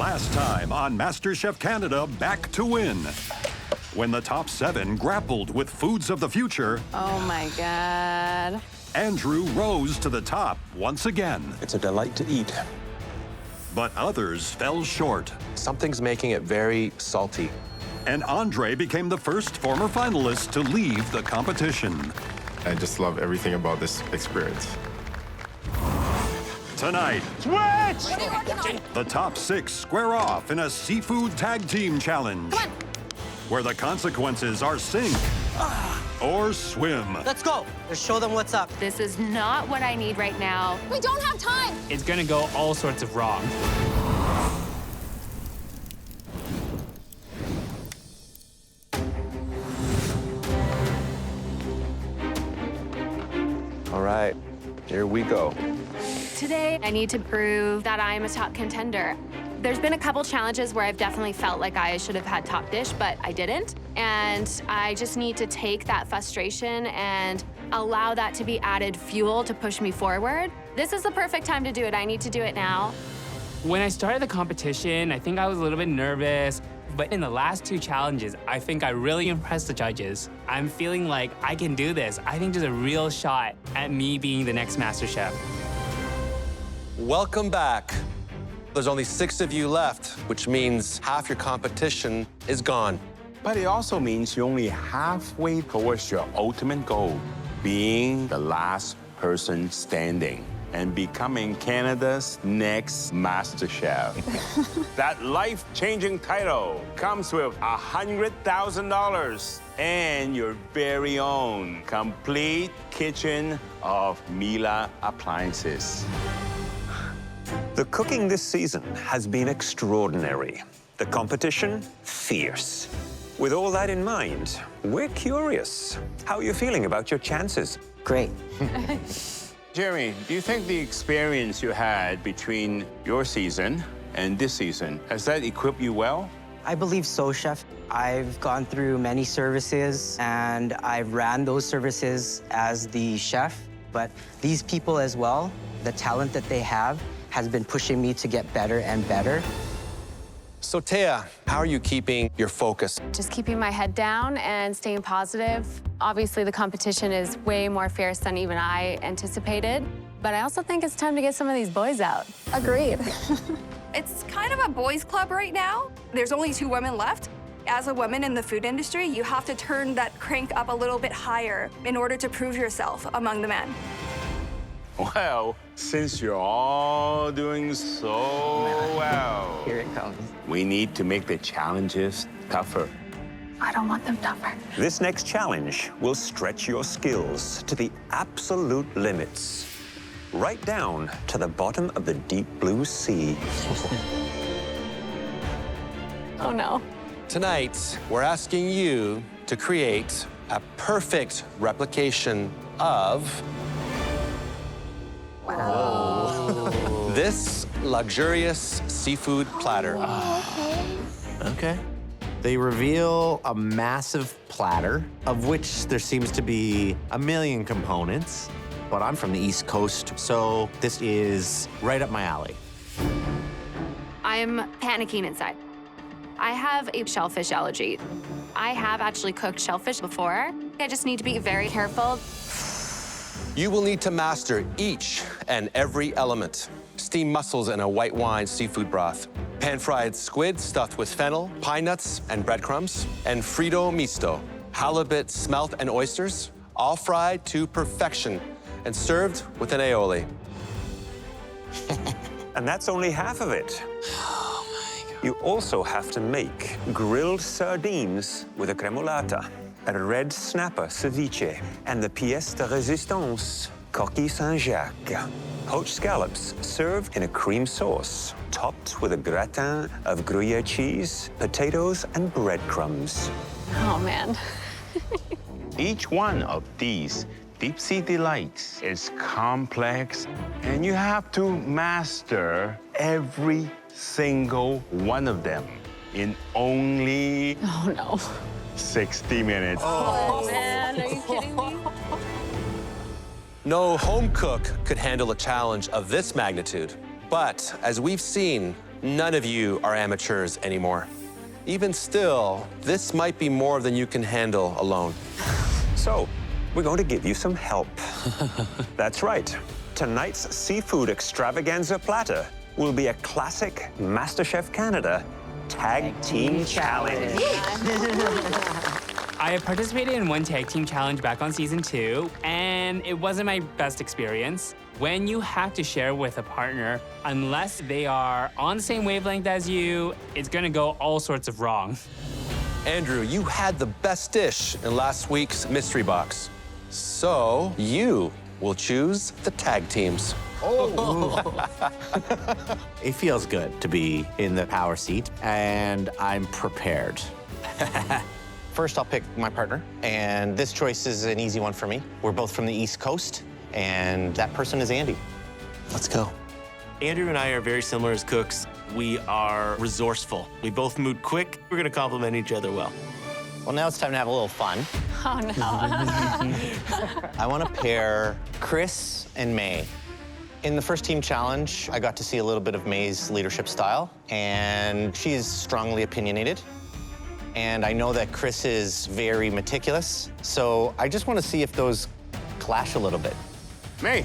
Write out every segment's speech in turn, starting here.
Last time on MasterChef Canada, Back to Win. When the top 7 grappled with foods of the future... Oh, my God. Andrew rose to the top once again. It's a delight to eat. But others fell short. Something's making it very salty. And Andre became the first former finalist to leave the competition. I just love everything about this experience. Tonight, Switch! the top 6 square off in a seafood tag team challenge. Come on. Where the consequences are sink or swim. Let's go. Let's show them what's up. This is not what I need right now. We don't have time. It's gonna go all sorts of wrong. All right, here we go. Today, I need to prove that I am a top contender. There's been a couple challenges where I've definitely felt like I should have had top dish, but I didn't. And I just need to take that frustration and allow that to be added fuel to push me forward. This is the perfect time to do it. I need to do it now. When I started the competition, I think I was a little bit nervous, but in the last 2 challenges, I think I really impressed the judges. I'm feeling like I can do this. I think there's a real shot at me being the next MasterChef. Welcome back. There's only 6 of you left, which means half your competition is gone. But it also means you're only halfway towards your ultimate goal, being the last person standing and becoming Canada's next MasterChef. That life-changing title comes with $100,000 and your very own complete kitchen of Miele appliances. The cooking this season has been extraordinary. The competition, fierce. With all that in mind, we're curious. How are you feeling about your chances? Great. Jeremy, do you think the experience you had between your season and this season, has that equipped you well? I believe so, Chef. I've gone through many services, and I've ran those services as the chef. But these people as well, the talent that they have, has been pushing me to get better and better. So, Thea, how are you keeping your focus? Just keeping my head down and staying positive. Obviously, the competition is way more fierce than even I anticipated. But I also think it's time to get some of these boys out. Agreed. It's kind of a boys' club right now. There's only 2 women left. As a woman in the food industry, you have to turn that crank up a little bit higher in order to prove yourself among the men. Well, since you're all doing so well, Here it comes. we need to make the challenges tougher. I don't want them tougher. This next challenge will stretch your skills to the absolute limits. Right down to the bottom of the deep blue sea. Oh, no. Tonight, we're asking you to create a perfect replication of this luxurious seafood platter. Okay. They reveal a massive platter, of which there seems to be a million components. But I'm from the East Coast, so this is right up my alley. I'm panicking inside. I have a shellfish allergy. I have actually cooked shellfish before. I just need to be very careful. You will need to master each and every element. Steamed mussels in a white wine seafood broth. Pan-fried squid stuffed with fennel, pine nuts, and breadcrumbs. And Frito misto, halibut, smelt, and oysters, all fried to perfection and served with an aioli. And that's only half of it. Oh, my God. You also have to make grilled sardines with a cremolata, a red snapper ceviche, and the pièce de résistance, coquille Saint-Jacques. Poached scallops served in a cream sauce, topped with a gratin of Gruyere cheese, potatoes, and breadcrumbs. Oh, man. Each one of these deep-sea delights is complex, and you have to master every single one of them in only Oh, no. 60 minutes. Oh, man, are you kidding me? No home cook could handle a challenge of this magnitude. But as we've seen, None of you are amateurs anymore. Even still, this might be more than you can handle alone. So, we're going to give you some help. That's right. Tonight's seafood extravaganza platter will be a classic MasterChef Canada Tag Team Challenge. I have participated in one tag team challenge back on season 2, and it wasn't my best experience. When you have to share with a partner, unless they are on the same wavelength as you, it's gonna go all sorts of wrong. Andrew, you had the best dish in last week's mystery box. So you will choose the tag teams. It feels good to be in the power seat, and I'm prepared. First, I'll pick my partner, and this choice is an easy one for me. We're both from the East Coast, and that person is Andy. Let's go. Andrew and I are very similar as cooks. We are resourceful. We both move quick. We're gonna complement each other well. Well, now it's time to have a little fun. Oh, no. I want to pair Chris and May. In the first team challenge, I got to see a little bit of May's leadership style, and she is strongly opinionated. And I know that Chris is very meticulous, so I just want to see if those clash a little bit. May,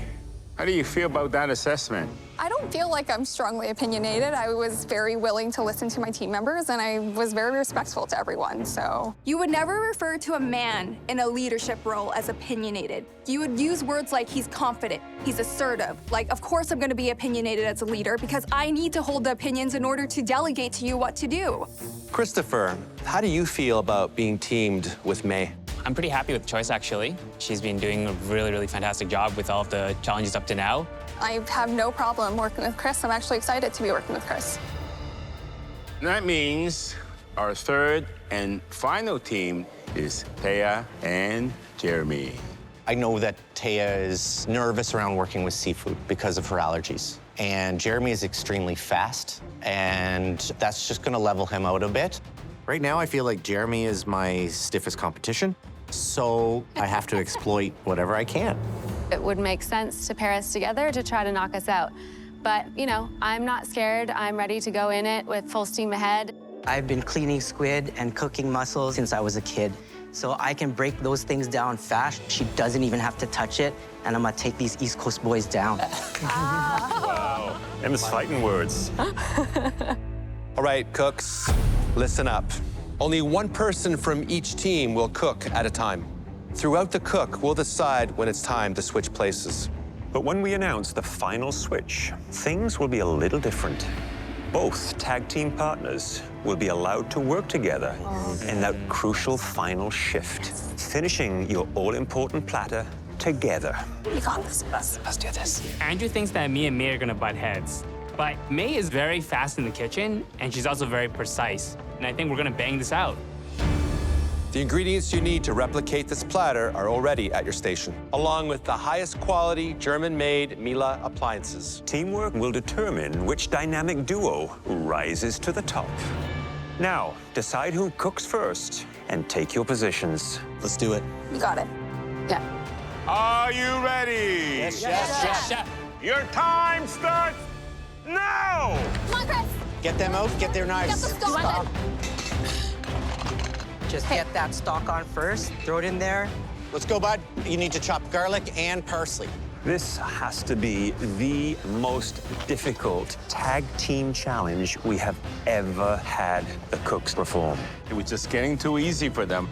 how do you feel about that assessment? I don't feel like I'm strongly opinionated. I was very willing to listen to my team members, and I was very respectful to everyone, so. You would never refer to a man in a leadership role as opinionated. You would use words like he's confident, he's assertive. Like, of course I'm gonna be opinionated as a leader because I need to hold the opinions in order to delegate to you what to do. Christopher, how do you feel about being teamed with May? I'm pretty happy with the choice, actually. She's been doing a really, really fantastic job with all of the challenges up to now. I have no problem working with Chris. I'm actually excited to be working with Chris. That means our third and final team is Thea and Jeremy. I know that Thea is nervous around working with seafood because of her allergies. And Jeremy is extremely fast, and that's just gonna level him out a bit. Right now, I feel like Jeremy is my stiffest competition, so I have to exploit whatever I can. It would make sense to pair us together to try to knock us out. But, you know, I'm not scared. I'm ready to go in it with full steam ahead. I've been cleaning squid and cooking mussels since I was a kid, so I can break those things down fast. She doesn't even have to touch it, and I'm gonna take these East Coast boys down. Wow. Them's fighting words. All right, cooks, listen up. Only one person from each team will cook at a time. Throughout the cook, we'll decide when it's time to switch places. But when we announce the final switch, things will be a little different. Both tag team partners will be allowed to work together in that crucial final shift, finishing your all-important platter together. You got this. Let's do this. Andrew thinks that me and May are gonna butt heads. But May is very fast in the kitchen, and she's also very precise. And I think we're gonna bang this out. The ingredients you need to replicate this platter are already at your station, along with the highest quality German-made Miele appliances. Teamwork will determine which dynamic duo rises to the top. Now, decide who cooks first and take your positions. Let's do it. You got it. Yeah. Are you ready? Yes, chef. Your time starts now! Come on, Chris. Get them out, get their knives. Get the stock. Just get that stock on first, throw it in there. Let's go, bud. You need to chop garlic and parsley. This has to be the most difficult tag team challenge we have ever had the cooks perform. It was just getting too easy for them.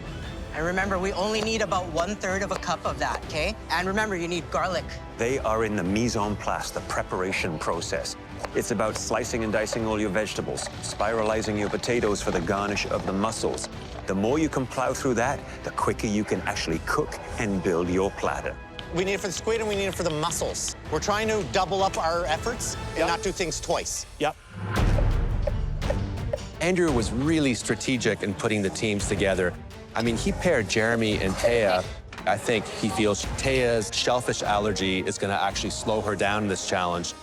And remember, we only need about 1/3 of a cup of that, okay? And remember, you need garlic. They are in the mise en place, the preparation process. It's about slicing and dicing all your vegetables, spiralizing your potatoes for the garnish of the mussels. The more you can plow through that, the quicker you can actually cook and build your platter. We need it for the squid and we need it for the mussels. We're trying to double up our efforts and not do things twice. Yep. Andrew was really strategic in putting the teams together. I mean, he paired Jeremy and Thea. I think he feels Thea's shellfish allergy is gonna actually slow her down in this challenge.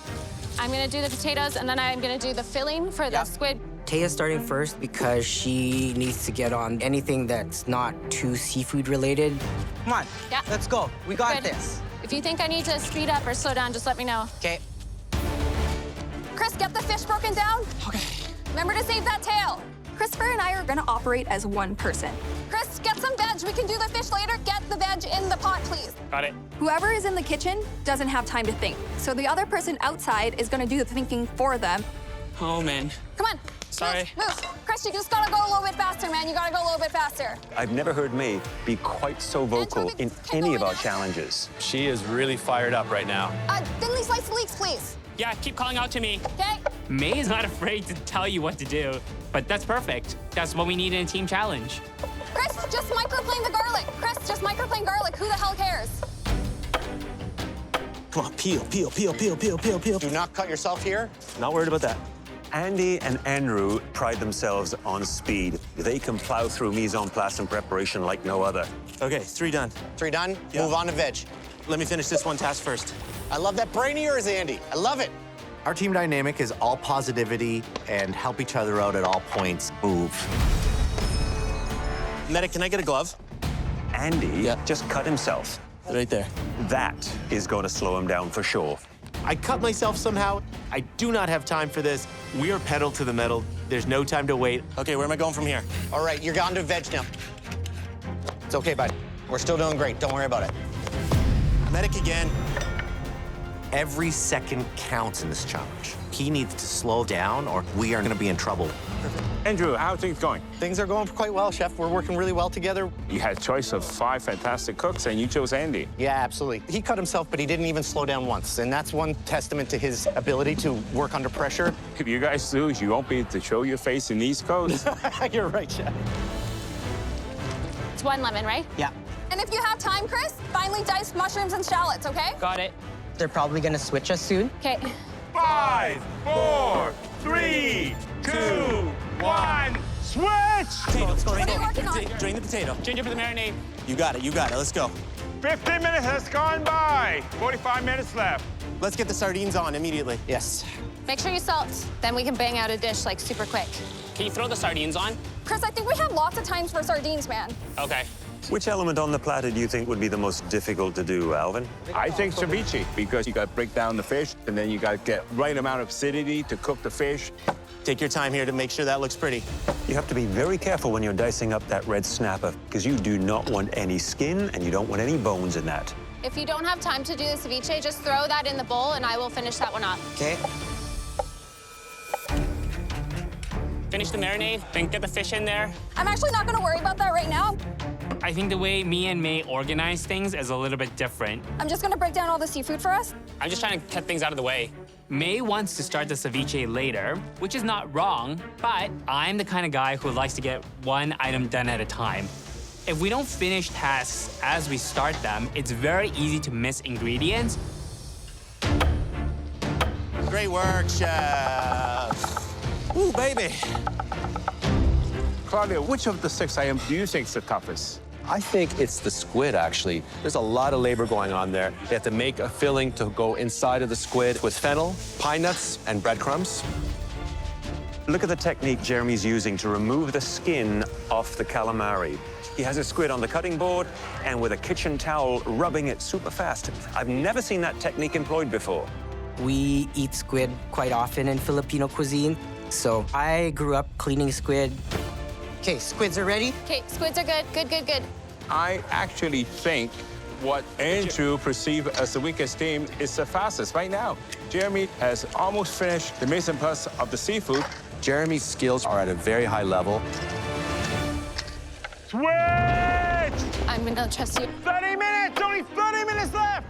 I'm gonna do the potatoes, and then I'm gonna do the filling for the squid. Taya's starting first because she needs to get on anything that's not too seafood related. Come on, let's go. We got this. If you think I need to speed up or slow down, just let me know. Okay. Chris, get the fish broken down. Okay. Remember to save that tail. Christopher and I are gonna operate as one person. Chris, get some veg. We can do the fish later. Get the veg in the pot, please. Got it. Whoever is in the kitchen doesn't have time to think. So the other person outside is gonna do the thinking for them. Oh, man. Come on. Sorry. Move. Chris, you just gotta go a little bit faster, man. You gotta go a little bit faster. I've never heard May be quite so vocal in any of our challenges. She is really fired up right now. Thinly sliced leeks, please. Yeah, keep calling out to me. Okay? May is not afraid to tell you what to do, but that's perfect. That's what we need in a team challenge. Chris, just microplane the garlic. Chris, just microplane garlic. Who the hell cares? Come on, peel. Do not cut yourself here. Not worried about that. Andy and Andrew pride themselves on speed. They can plow through mise en place and preparation like no other. Okay, 3 done. 3 done? Yeah. Move on to veg. Let me finish this one task first. I love that brain of yours, Andy. I love it. Our team dynamic is all positivity and help each other out at all points. Move. Medic, can I get a glove? Andy just cut himself. Right there. That is going to slow him down for sure. I cut myself somehow. I do not have time for this. We are pedal to the metal. There's no time to wait. Okay, where am I going from here? All right, you're on to veg now. It's okay, bud. We're still doing great. Don't worry about it. Medic again. Every second counts in this challenge. He needs to slow down or we are gonna be in trouble. Andrew, how are things going? Things are going quite well, Chef. We're working really well together. You had a choice of 5 fantastic cooks, and you chose Andy. Yeah, absolutely. He cut himself, but he didn't even slow down once. And that's one testament to his ability to work under pressure. If you guys lose, you won't be able to show your face in the East Coast. You're right, Chef. It's 1 lemon, right? Yeah. And if you have time, Chris, finely diced mushrooms and shallots, okay? Got it. They're probably gonna switch us soon. Okay. 5, 4, 3, 2, 1, switch! Potato, let's go. What are you working on? Drain the potato. Ginger for the marinade. You got it. Let's go. 15 minutes has gone by. 45 minutes left. Let's get the sardines on immediately. Yes. Make sure you salt. Then we can bang out a dish like super quick. Can you throw the sardines on? Chris, I think we have lots of times for sardines, man. Okay. Which element on the platter do you think would be the most difficult to do, Alvin? I think ceviche, because you got to break down the fish, and then you got to get right amount of acidity to cook the fish. Take your time here to make sure that looks pretty. You have to be very careful when you're dicing up that red snapper, because you do not want any skin and you don't want any bones in that. If you don't have time to do the ceviche, just throw that in the bowl and I will finish that one off. Okay. Finish the marinade, then get the fish in there. I'm actually not gonna worry about that right now. I think the way me and May organize things is a little bit different. I'm just gonna break down all the seafood for us. I'm just trying to cut things out of the way. May wants to start the ceviche later, which is not wrong, but I'm the kind of guy who likes to get one item done at a time. If we don't finish tasks as we start them, it's very easy to miss ingredients. Great work, Chef. Ooh, baby. Claudia, which of the 6 items do you think is the toughest? I think it's the squid, actually. There's a lot of labor going on there. They have to make a filling to go inside of the squid with fennel, pine nuts, and breadcrumbs. Look at the technique Jeremy's using to remove the skin off the calamari. He has a squid on the cutting board and with a kitchen towel rubbing it super fast. I've never seen that technique employed before. We eat squid quite often in Filipino cuisine, so I grew up cleaning squid. Okay, squids are ready? Okay, squids are good. Good. I actually think what Andrew perceived as the weakest team is the fastest right now. Jeremy has almost finished the mise en place of the seafood. Jeremy's skills are at a very high level. Switch! I'm gonna trust you. 30 minutes! Only 30 minutes left!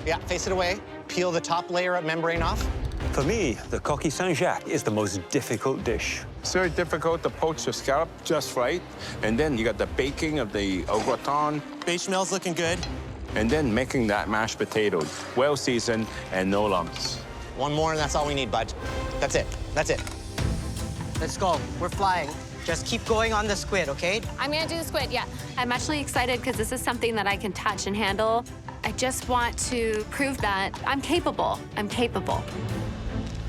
Yeah, face it away. Peel the top layer of membrane off. For me, the coquille Saint-Jacques is the most difficult dish. It's very difficult to poach the scallop just right. And then you got the baking of the au gratin. Bechamel's looking good. And then making that mashed potatoes, well seasoned and no lumps. One more and that's all we need, bud. That's it. Let's go. We're flying. Just keep going on the squid, okay? I'm gonna do the squid, yeah. I'm actually excited because this is something that I can touch and handle. I just want to prove that I'm capable.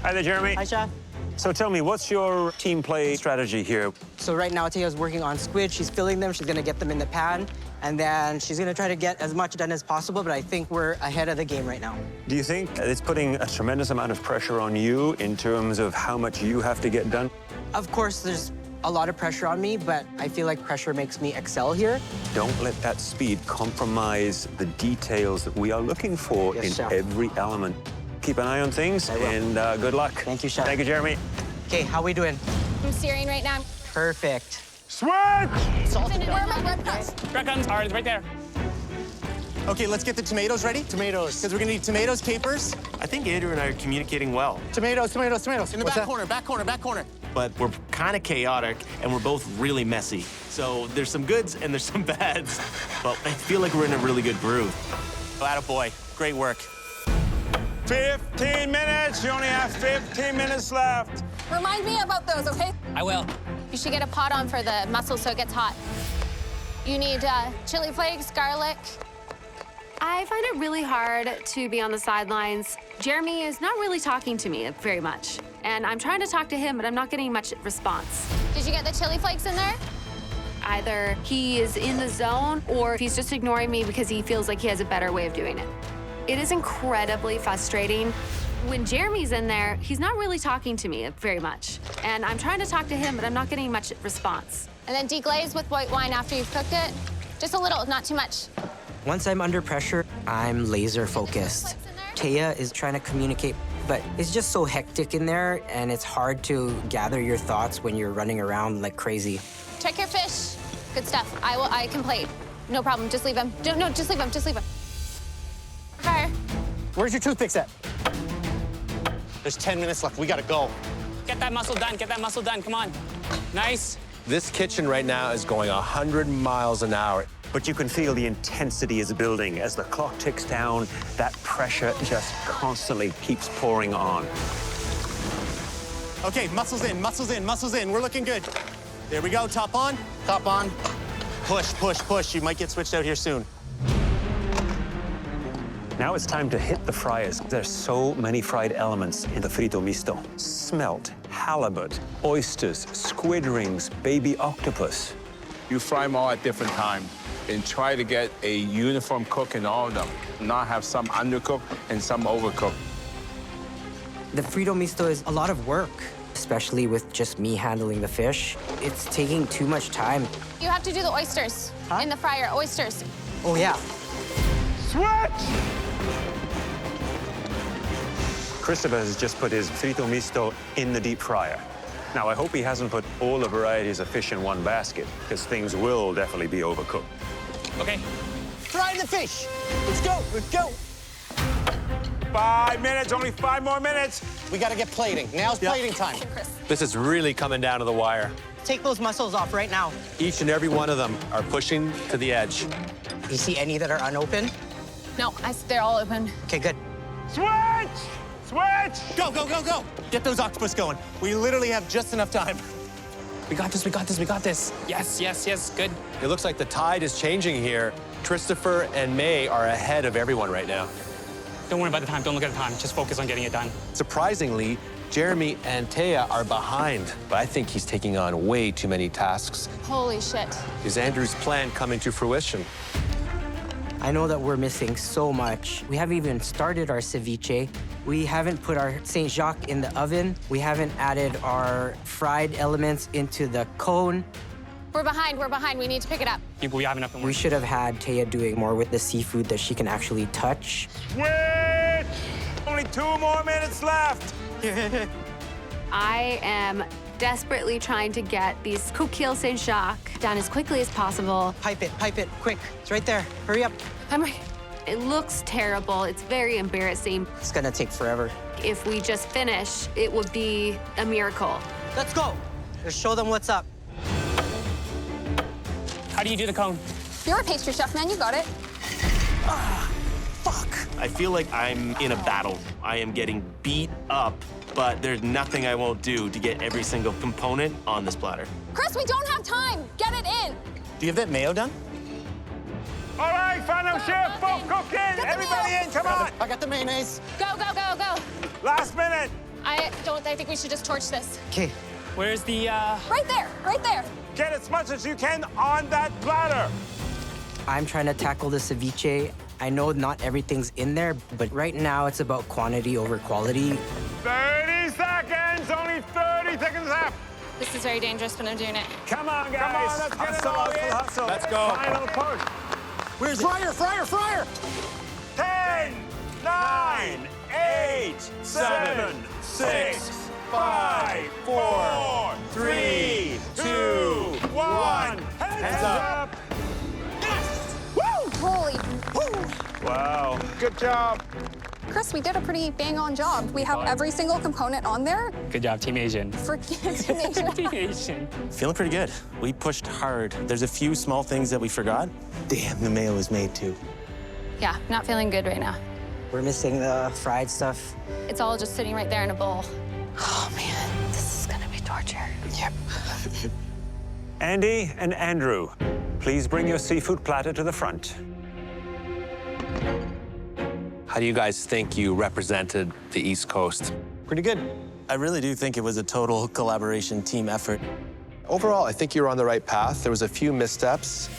Hi there, Jeremy. Hi, Chef. So tell me, what's your team play strategy here? So right now, Thea's working on squid. She's filling them. She's gonna get them in the pan. And then she's gonna try to get as much done as possible, but I think we're ahead of the game right now. Do you think it's putting a tremendous amount of pressure on you in terms of how much you have to get done? Of course, there's a lot of pressure on me, but I feel like pressure makes me excel here. Don't let that speed compromise the details that we are looking for Yes, in chef. every element. Keep an eye on things, I will. and good luck. Thank you, chef. Thank you, Jeremy. Okay, how we doing? I'm steering right now. Perfect. Where are my breadcrumbs? Breadcrumbs are right there. Okay, let's get the tomatoes ready. Tomatoes. Because we're gonna need tomatoes, capers. I think Andrew and I are communicating well. Tomatoes, tomatoes, tomatoes. In the back corner, back corner, back corner. But we're kind of chaotic, and we're both really messy. So there's some goods and there's some bads. But I feel like we're in a really good groove. Attaboy, great work. 15 minutes. You only have 15 minutes left. Remind me about those, okay? I will. You should get a pot on for the mussels so it gets hot. You need chili flakes, garlic. I find it really hard to be on the sidelines. Jeremy is not really talking to me very much. And I'm trying to talk to him, but I'm not getting much response. Did you get the chili flakes in there? Either he is in the zone or he's just ignoring me because he feels like he has a better way of doing it. It is incredibly frustrating. When Jeremy's in there, he's not really talking to me very much. And I'm trying to talk to him, but I'm not getting much response. And then deglaze with white wine after you've cooked it. Just a little, not too much. Once I'm under pressure, I'm laser focused. Thea is trying to communicate, but it's just so hectic in there, and it's hard to gather your thoughts when you're running around like crazy. Check your fish. Good stuff. I can plate. No problem. Just leave him. No, just leave him. Just leave him. Fire. Where's your toothpicks at? There's 10 minutes left. We gotta go. Get that mussel done. Get that mussel done. Come on. Nice. This kitchen right now is going 100 miles an hour. But you can feel the intensity is building. As the clock ticks down, that pressure just constantly keeps pouring on. Okay, muscles in, muscles in, muscles in. We're looking good. There we go, top on, top on. Push, push, push. You might get switched out here soon. Now it's time to hit the fryers. There's so many fried elements in the frito misto. Smelt, halibut, oysters, squid rings, baby octopus. You fry them all at different times and try to get a uniform cook in all of them, not have some undercooked and some overcooked. The Frito Misto is a lot of work, especially with just me handling the fish. It's taking too much time. You have to do the oysters in the fryer. Oysters. Oh, yeah. Switch! Christopher has just put his frito misto in the deep fryer. Now, I hope he hasn't put all the varieties of fish in one basket, because things will definitely be overcooked. Okay. Fry the fish. Let's go, let's go. 5 minutes, only 5 more minutes. We gotta get plating. Now's plating time. This is really coming down to the wire. Take those mussels off right now. Each and every one of them are pushing to the edge. You see any that are unopened? No, they're all open. Okay, good. Switch! Switch! Go, go, go, go. Get those octopus going. We literally have just enough time. We got this. We got this. We got this. Yes, yes, yes. Good. It looks like the tide is changing here. Christopher and May are ahead of everyone right now. Don't worry about the time. Don't look at the time. Just focus on getting it done. Surprisingly, Jeremy and Thea are behind, but I think he's taking on way too many tasks. Holy shit. Is Andrew's plan coming to fruition? I know that we're missing so much. We haven't even started our ceviche. We haven't put our Saint Jacques in the oven. We haven't added our fried elements into the cone. We're behind. We're behind. We need to pick it up. We have enough. We should have had Thea doing more with the seafood that she can actually touch. Switch! Only 2 more minutes left. I am desperately trying to get these coquilles Saint-Jacques done as quickly as possible. Pipe it, quick. It's right there. Hurry up. I'm ready. It looks terrible. It's very embarrassing. It's gonna take forever. If we just finish, it would be a miracle. Let's go. Let's show them what's up. How do you do the cone? You're a pastry chef, man. You got it. Fuck. I feel like I'm in a battle. I am getting beat up, but there's nothing I won't do to get every single component on this platter. Chris, we don't have time. Get it in. Do you have that mayo done? All right, final shift, full cooking. Everybody in, come on. I got the mayonnaise. Go, go, go, go. Last minute. I think we should just torch this. Okay. Where's the, Right there, right there. Get as much as you can on that platter. I'm trying to tackle the ceviche. I know not everything's in there, but right now it's about quantity over quality. 30 seconds, only 30 seconds left. This is very dangerous, but I'm doing it. Come on, guys. Come on, let's get it all in. Hustle. Let's go. Final push. Where's Fryer? 10, 9, 8, 7, 6, 5, 4, 3, 2, 1. Hands up. Yes! Woo! Holy. Woo! Wow. Good job. Chris, we did a pretty bang-on job. We have every single component on there. good job, Team Asian. Forget Team Asian. Team Asian. Feeling pretty good. We pushed hard. There's a few small things that we forgot. Damn, the mayo was made too. Yeah, not feeling good right now. We're missing the fried stuff. It's all just sitting right there in a bowl. Oh, man, this is gonna be torture. Yep. Andy and Andrew, please bring your seafood platter to the front. How do you guys think you represented the East Coast? Pretty good. I really do think it was a total collaboration team effort. Overall, I think you're on the right path. There was a few missteps.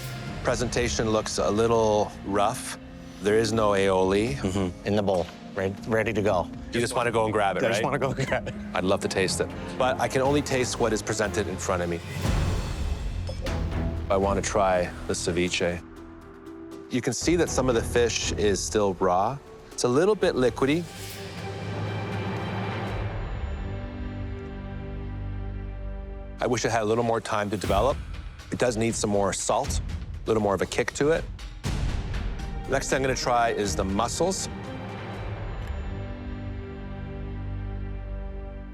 Presentation looks a little rough. There is no aioli. In the bowl, ready to go. You just want to go and grab it, right? I just want to go grab it. I'd love to taste it. But I can only taste what is presented in front of me. I want to try the ceviche. You can see that some of the fish is still raw. It's a little bit liquidy. I wish it had a little more time to develop. It does need some more salt, a little more of a kick to it. Next thing I'm gonna try is the mussels.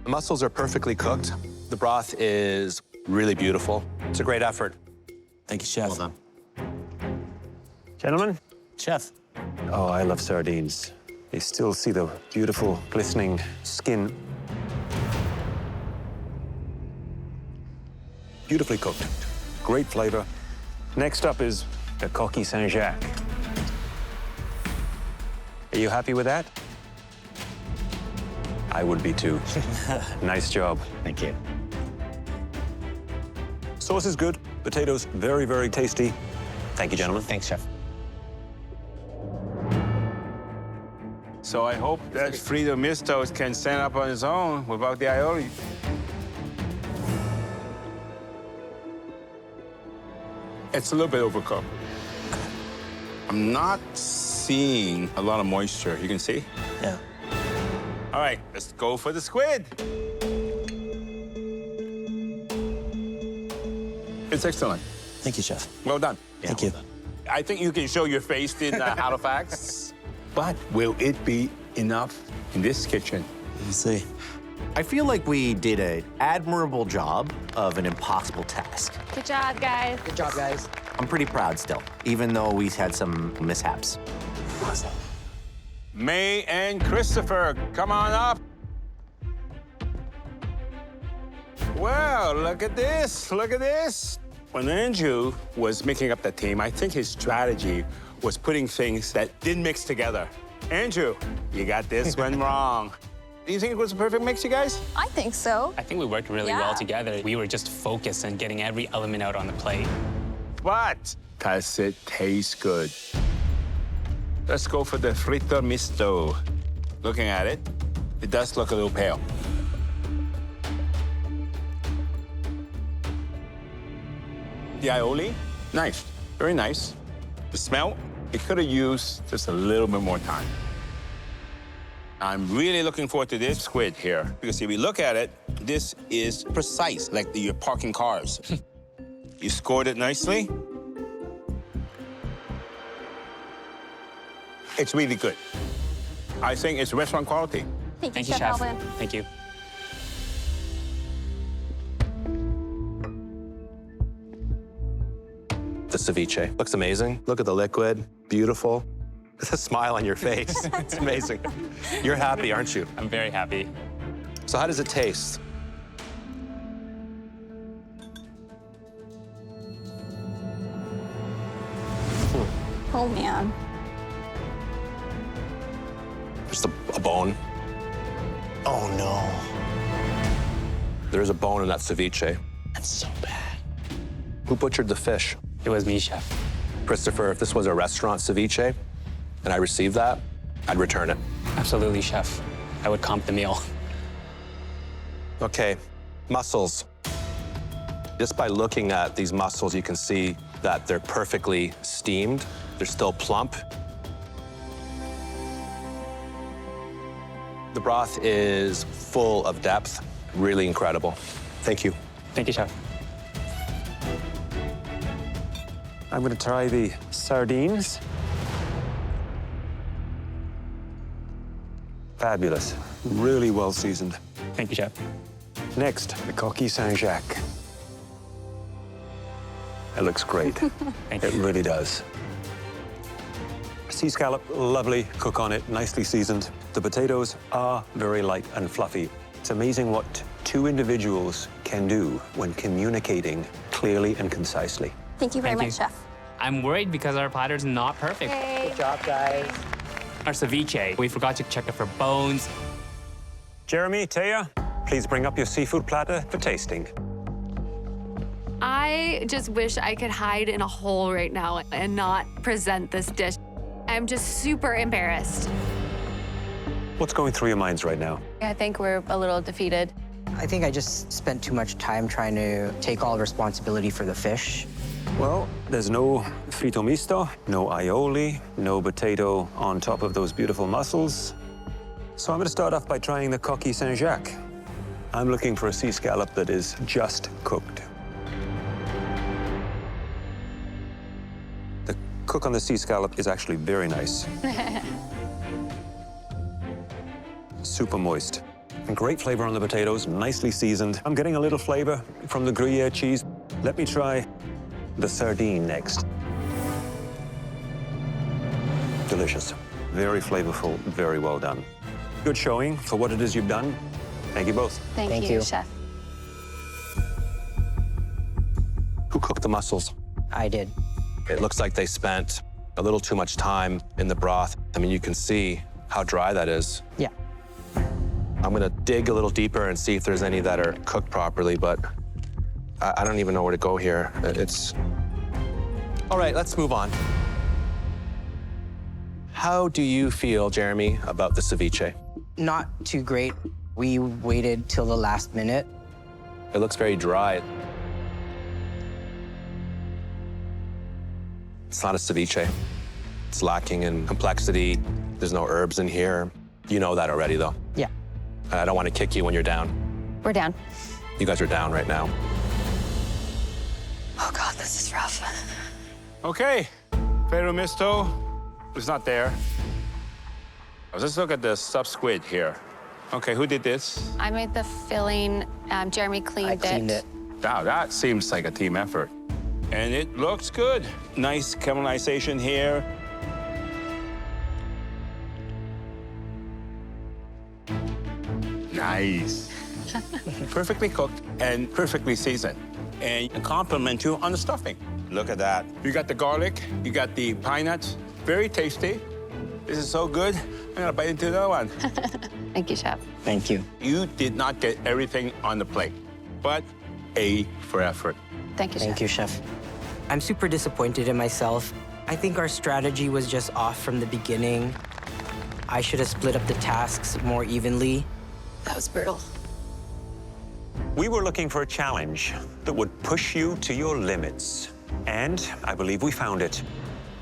The mussels are perfectly cooked. The broth is really beautiful. It's a great effort. Thank you, Chef. Well done. Gentlemen? Chef. Oh, I love sardines. You still see the beautiful, glistening skin. Beautifully cooked. Great flavor. Next up is the coquille Saint-Jacques. Are you happy with that? I would be too. Nice job. Thank you. Sauce is good. Potatoes, very, very tasty. Thank you, gentlemen. Thanks, Chef. So I hope that Frito Mistos can stand up on his own without the aioli. It's a little bit overcooked. I'm not seeing a lot of moisture. You can see? Yeah. All right, let's go for the squid. It's excellent. Thank you, Chef. Well done. Thank you. I think you can show your face in Halifax, but will it be enough in this kitchen? We'll see. I feel like we did an admirable job of an impossible task. Good job, guys. Good job, guys. I'm pretty proud still, even though we had some mishaps. May and Christopher, come on up. Well, look at this, look at this. When Andrew was making up the team, I think his strategy was putting things that didn't mix together. Andrew, you got this one wrong. Do you think it was a perfect mix, you guys? I think so. I think we worked really Yeah. well together. We were just focused on getting every element out on the plate. But does it taste good? Let's go for the frito misto. Looking at it, it does look a little pale. The aioli, nice, very nice. The smell, it could have used just a little bit more time. I'm really looking forward to this squid here, because if you look at it, this is precise, like you're parking cars. You scored it nicely. It's really good. I think it's restaurant quality. Thank you, Thank you, Chef Chef. Alvin. Thank you. The ceviche looks amazing. Look at the liquid, beautiful. With a smile on your face. It's amazing. You're happy, aren't you? I'm very happy. So how does it taste? Oh, man. Just a bone. Oh, no. There's a bone in that ceviche. That's so bad. Who butchered the fish? It was me, chef. Christopher, if this was a restaurant ceviche and I received that, I'd return it. Absolutely, chef. I would comp the meal. Okay, mussels. Just by looking at these mussels, you can see that they're perfectly steamed. They're still plump. The broth is full of depth, really incredible. Thank you. Thank you, chef. I'm going to try the sardines. Fabulous. Really well seasoned. Thank you, chef. Next, the coquille Saint-Jacques. It looks great. It really does. Sea scallop, lovely. Cook on it, nicely seasoned. The potatoes are very light and fluffy. It's amazing what two individuals can do when communicating clearly and concisely. Thank you very Thank much, you. Chef. I'm worried because our platter's not perfect. Good job, guys. Our ceviche, we forgot to check it for bones. Jeremy, Thea, please bring up your seafood platter for tasting. I just wish I could hide in a hole right now and not present this dish. I'm just super embarrassed. What's going through your minds right now? I think we're a little defeated. I think I just spent too much time trying to take all responsibility for the fish. Well, there's no frito misto, no aioli, no potato on top of those beautiful mussels. So I'm going to start off by trying the coquille Saint-Jacques. I'm looking for a sea scallop that is just cooked. The cook on the sea scallop is actually very nice. Super moist. And great flavor on the potatoes, nicely seasoned. I'm getting a little flavor from the Gruyere cheese. Let me try the sardine next. Delicious. Very flavorful, very well done. Good showing for what it is you've done. Thank you both. Thank you, Chef. Who cooked the mussels? I did. It looks like they spent a little too much time in the broth. I mean, you can see how dry that is. Yeah. I'm gonna dig a little deeper and see if there's any that are cooked properly, but I don't even know where to go here. It's... All right, let's move on. How do you feel, Jeremy, about the ceviche? Not too great. We waited till the last minute. It looks very dry. It's not a ceviche. It's lacking in complexity. There's no herbs in here. You know that already, though. Yeah. I don't want to kick you when you're down. We're down. You guys are down right now. Oh, God, this is rough. Okay, Pero Misto is not there. Let's look at the stuffed squid here. Okay, who did this? I made the filling. Jeremy cleaned it. I cleaned it. Wow, that seems like a team effort. And it looks good. Nice caramelization here. Nice. Perfectly cooked and perfectly seasoned. And compliment you on the stuffing. Look at that. You got the garlic, you got the pine nuts. Very tasty. This is so good. I'm gonna bite into the other one. Thank you, Chef. Thank you. You did not get everything on the plate, but A for effort. Thank you, Chef. Thank you, Chef. I'm super disappointed in myself. I think our strategy was just off from the beginning. I should have split up the tasks more evenly. That was brutal. We were looking for a challenge that would push you to your limits. And I believe we found it.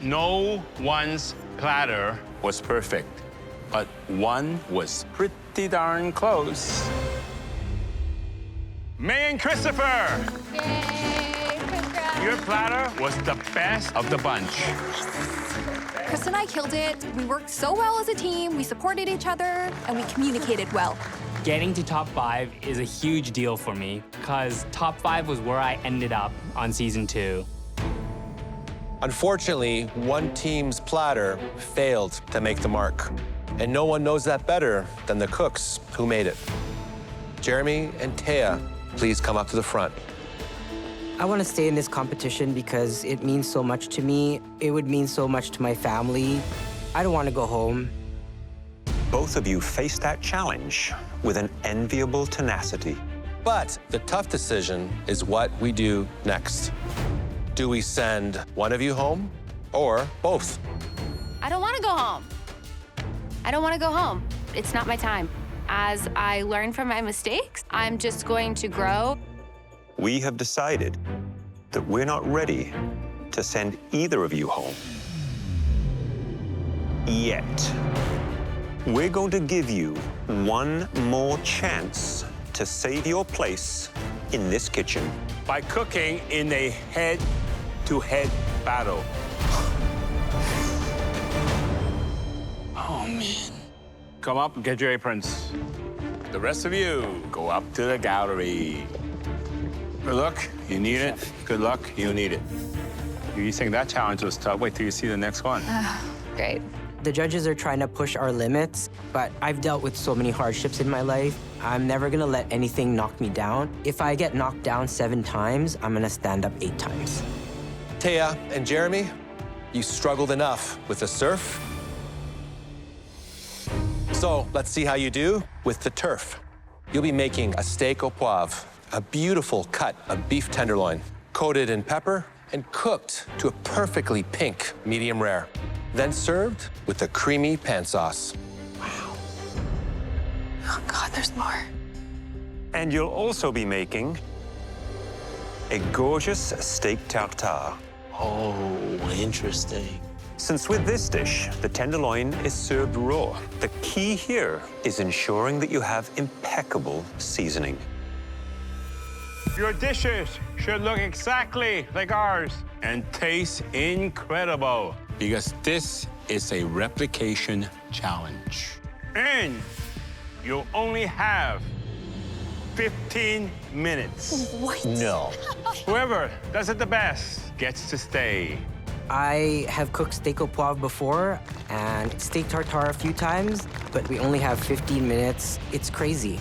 No one's platter was perfect, but one was pretty darn close. May and Christopher! Yay, congrats. Your platter was the best of the bunch. Chris and I killed it. We worked so well as a team. We supported each other, and we communicated well. Getting to top 5 is a huge deal for me because top 5 was where I ended up on season 2. Unfortunately, one team's platter failed to make the mark. And no one knows that better than the cooks who made it. Jeremy and Thea, please come up to the front. I want to stay in this competition because it means so much to me. It would mean so much to my family. I don't want to go home. Both of you face that challenge with an enviable tenacity. But the tough decision is what we do next. Do we send one of you home or both? I don't want to go home. I don't want to go home. It's not my time. As I learn from my mistakes, I'm just going to grow. We have decided that we're not ready to send either of you home yet. We're going to give you one more chance to save your place in this kitchen By cooking in a head-to-head battle. Oh, man. Come up and get your aprons. The rest of you, go up to the gallery. Good luck, you need it. Good luck, you need it. You think that challenge was tough? Wait till you see the next one. Great. The judges are trying to push our limits, but I've dealt with so many hardships in my life. I'm never gonna let anything knock me down. If I get knocked down 7 times, I'm gonna stand up 8 times. Thea and Jeremy, you struggled enough with the surf. So let's see how you do with the turf. You'll be making a steak au poivre, a beautiful cut of beef tenderloin, coated in pepper and cooked to a perfectly pink medium rare, then served with a creamy pan sauce. Oh, God, there's more. And you'll also be making a gorgeous steak tartare. Oh, interesting. Since with this dish, the tenderloin is served raw, the key here is ensuring that you have impeccable seasoning. Your dishes should look exactly like ours and taste incredible because this is a replication challenge. And you'll only have 15 minutes. What? No. Whoever does it the best gets to stay. I have cooked steak au poivre before and steak tartare a few times, but we only have 15 minutes. It's crazy.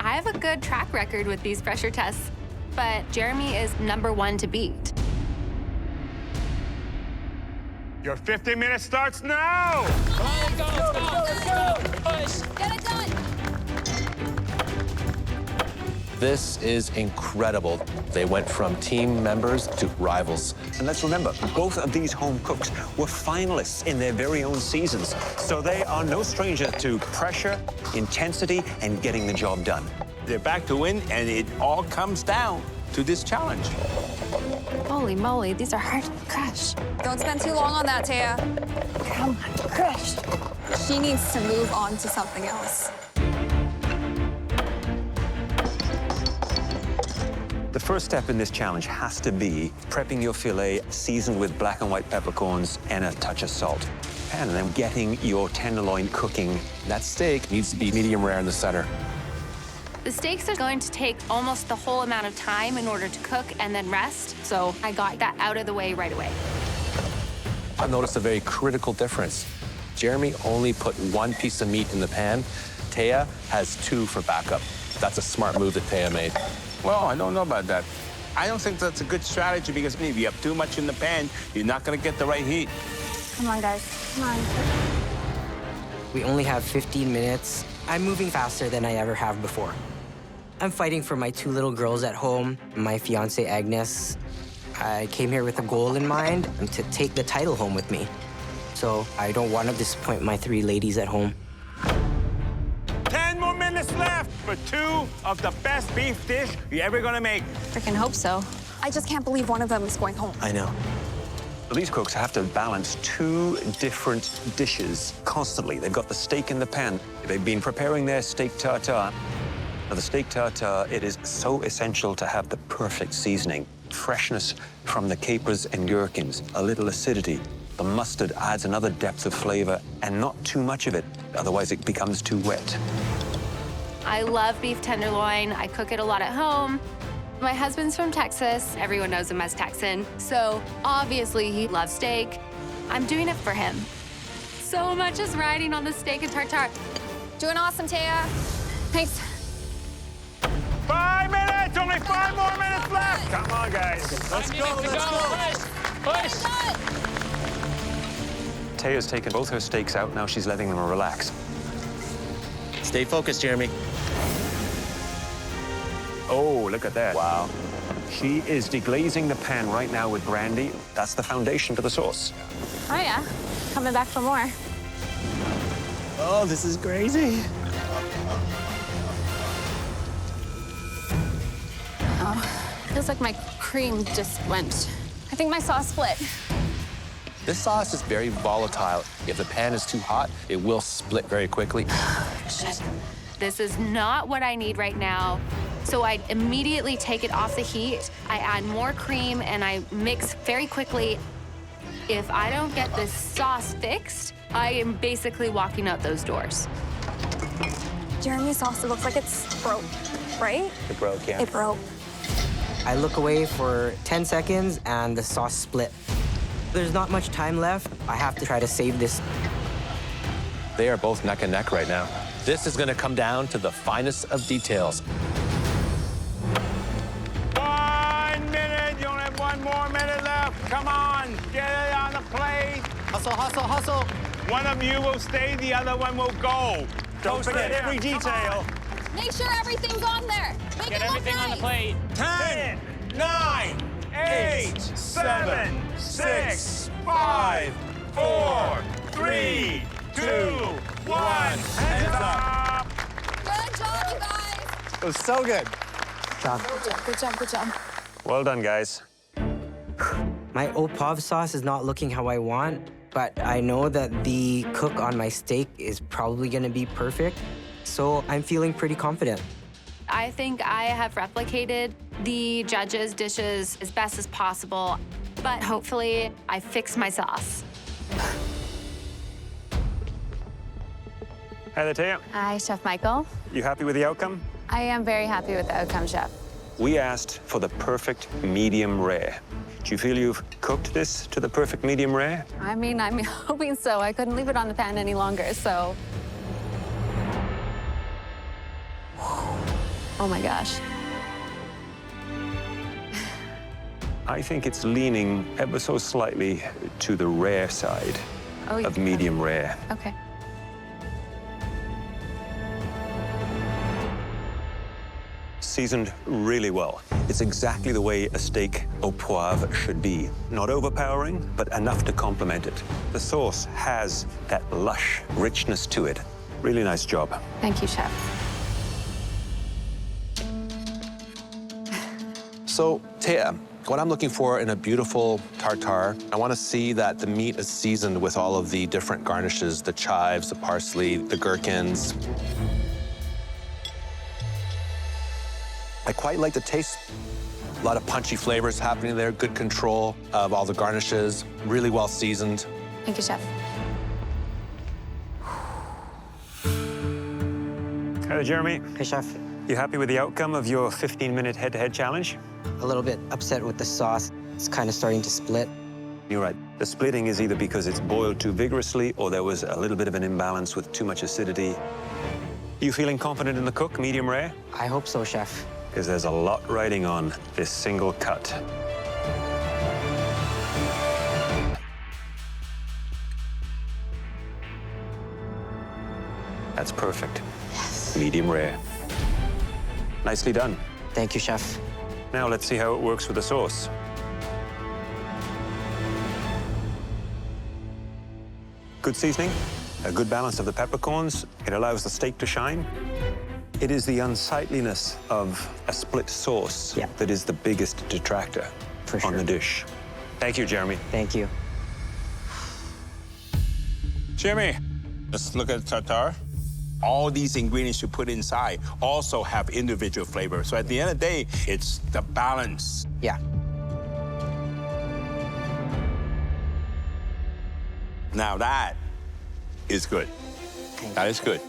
I have a good track record with these pressure tests, but Jeremy is #1 to beat. Your 15 minutes starts now! Come on, let's go. Push. Get it done. This is incredible. They went from team members to rivals. And let's remember, both of these home cooks were finalists in their very own seasons, so they are no stranger to pressure, intensity, and getting the job done. They're back to win, and it all comes down to this challenge. Holy moly, these are hard to crush. Don't spend too long on that, Thea. Come on, crush. She needs to move on to something else. The first step in this challenge has to be prepping your filet seasoned with black and white peppercorns and a touch of salt. And then getting your tenderloin cooking. That steak needs to be medium rare in the center. The steaks are going to take almost the whole amount of time in order to cook and then rest, so I got that out of the way right away. I've noticed a very critical difference. Jeremy only put 1 piece of meat in the pan. Thea has 2 for backup. That's a smart move that Thea made. Well, I don't know about that. I don't think that's a good strategy because if you have too much in the pan, you're not gonna get the right heat. Come on, guys. Come on. We only have 15 minutes. I'm moving faster than I ever have before. I'm fighting for my 2 little girls at home, my fiance Agnes. I came here with a goal in mind and to take the title home with me. So I don't want to disappoint my 3 ladies at home. 10 more minutes left for 2 of the best beef dish you're ever gonna make. Freaking hope so. I just can't believe one of them is going home. I know. These cooks have to balance 2 different dishes constantly. They've got the steak in the pan. They've been preparing their steak tartare. Now, the steak tartare, it is so essential to have the perfect seasoning. Freshness from the capers and gherkins, a little acidity. The mustard adds another depth of flavor, and not too much of it, otherwise it becomes too wet. I love beef tenderloin. I cook it a lot at home. My husband's from Texas. Everyone knows him as Texan. So obviously he loves steak. I'm doing it for him. So much is riding on the steak and tartare. Doing awesome, Thea. Thanks. 5 minutes, only 5 more minutes left. Come on, guys. Let's go. Push. Thea's taken both her steaks out, now she's letting them relax. Stay focused, Jeremy. Oh, look at that. Wow. She is deglazing the pan right now with brandy. That's the foundation to the sauce. Oh, yeah. Coming back for more. Oh, this is crazy. Feels like my cream just went. I think my sauce split. This sauce is very volatile. If the pan is too hot, it will split very quickly. Shit. This is not what I need right now. So I immediately take it off the heat. I add more cream and I mix very quickly. If I don't get this sauce fixed, I am basically walking out those doors. Jeremy's sauce, it looks like it's broke, right? It broke, yeah. It broke. I look away for 10 seconds and the sauce split. There's not much time left. I have to try to save this. They are both neck and neck right now. This is gonna come down to the finest of details. 1 minute. You only have 1 more minute left. Come on, get it on the plate. Hustle, hustle, hustle. One of you will stay, the other one will go. Don't forget every detail. Make sure everything's on there. Make Get it look everything on the nice. plate. 10, 9, 8, 7, 6, 5, 4, 3, 2, 1. Hands up. Good job, you guys. It was so good. Good job, good job. Well done, guys. My poivre sauce is not looking how I want, but I know that the cook on my steak is probably gonna be perfect, so I'm feeling pretty confident. I think I have replicated the judges' dishes as best as possible, but hopefully I fixed my sauce. Hi there, Thea. Hi, Chef Michael. You happy with the outcome? I am very happy with the outcome, Chef. We asked for the perfect medium rare. Do you feel you've cooked this to the perfect medium rare? I mean, I'm hoping so. I couldn't leave it on the pan any longer, so. Oh my gosh. I think it's leaning ever so slightly to the rare side of medium rare. Okay. Seasoned really well. It's exactly the way a steak au poivre should be. Not overpowering, but enough to complement it. The sauce has that lush richness to it. Really nice job. Thank you, Chef. So, Thea, what I'm looking for in a beautiful tartare, I want to see that the meat is seasoned with all of the different garnishes, the chives, the parsley, the gherkins. I quite like the taste. A lot of punchy flavors happening there, good control of all the garnishes, really well seasoned. Thank you, Chef. Hello, Jeremy. Hey, Chef. You happy with the outcome of your 15-minute head-to-head challenge? A little bit upset with the sauce. It's kind of starting to split. You're right. The splitting is either because it's boiled too vigorously or there was a little bit of an imbalance with too much acidity. You feeling confident in the cook, medium rare? I hope so, Chef. Because there's a lot riding on this single cut. That's perfect. Yes. Medium rare. Nicely done. Thank you, Chef. Now let's see how it works with the sauce. Good seasoning, a good balance of the peppercorns. It allows the steak to shine. It is the unsightliness of a split sauce that is the biggest detractor on the dish. Thank you, Jeremy. Thank you. Jeremy, let's look at the tartare. All these ingredients you put inside also have individual flavor. So at the end of the day, it's the balance. Yeah. Now that is good. That is good.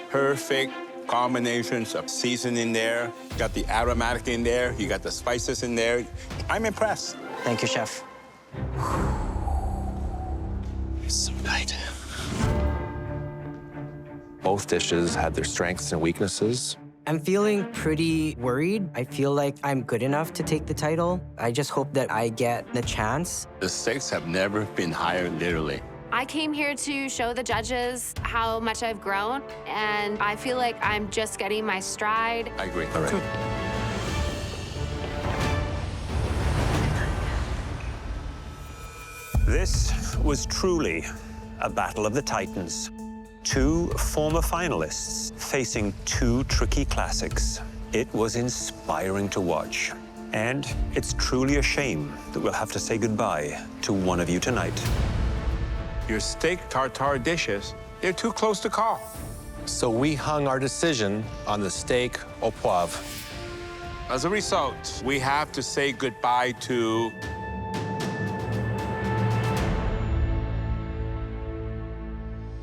Perfect combinations of seasoning there. Got the aromatic in there. You got the spices in there. I'm impressed. Thank you, Chef. It's so tight. Both dishes had their strengths and weaknesses. I'm feeling pretty worried. I feel like I'm good enough to take the title. I just hope that I get the chance. The stakes have never been higher, literally. I came here to show the judges how much I've grown, and I feel like I'm just getting my stride. I agree. All right. This was truly a battle of the Titans. Two former finalists facing two tricky classics. It was inspiring to watch. And it's truly a shame that we'll have to say goodbye to one of you tonight. Your steak tartare dishes, they're too close to call. So we hung our decision on the steak au poivre. As a result, we have to say goodbye to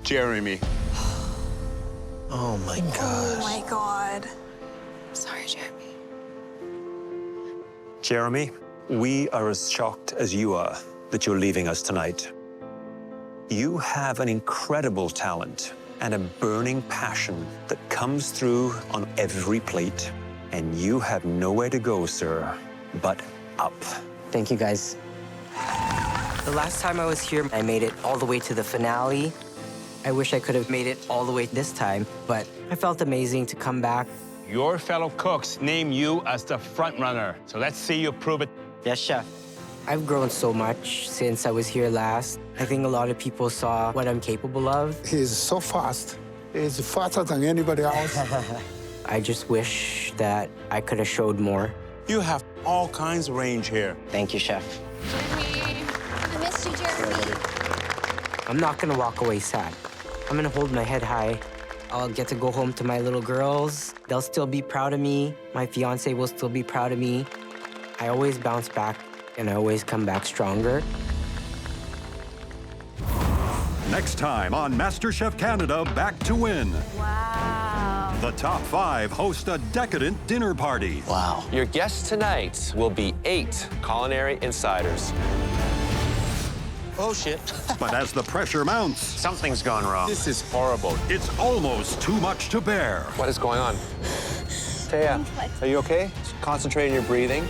Jeremy. Oh my gosh. Oh my God. Sorry, Jeremy. Jeremy, we are as shocked as you are that you're leaving us tonight. You have an incredible talent and a burning passion that comes through on every plate. And you have nowhere to go, sir, but up. Thank you, guys. The last time I was here, I made it all the way to the finale. I wish I could have made it all the way this time, but I felt amazing to come back. Your fellow cooks name you as the front runner, so let's see you prove it. Yes, chef. I've grown so much since I was here last. I think a lot of people saw what I'm capable of. He's so fast. He's faster than anybody else. I just wish that I could have showed more. You have all kinds of range here. Thank you, chef. Jeremy, I missed you, Jeremy. I'm not gonna walk away sad. I'm gonna hold my head high. I'll get to go home to my little girls. They'll still be proud of me. My fiance will still be proud of me. I always bounce back, and I always come back stronger. Next time on MasterChef Canada, Back to Win. Wow. The top 5 host a decadent dinner party. Wow. Your guests tonight will be 8 culinary insiders. Oh, shit. But as the pressure mounts, Something's gone wrong. This is horrible. it's almost too much to bear. What is going on? Thea, are you okay? Concentrate on your breathing.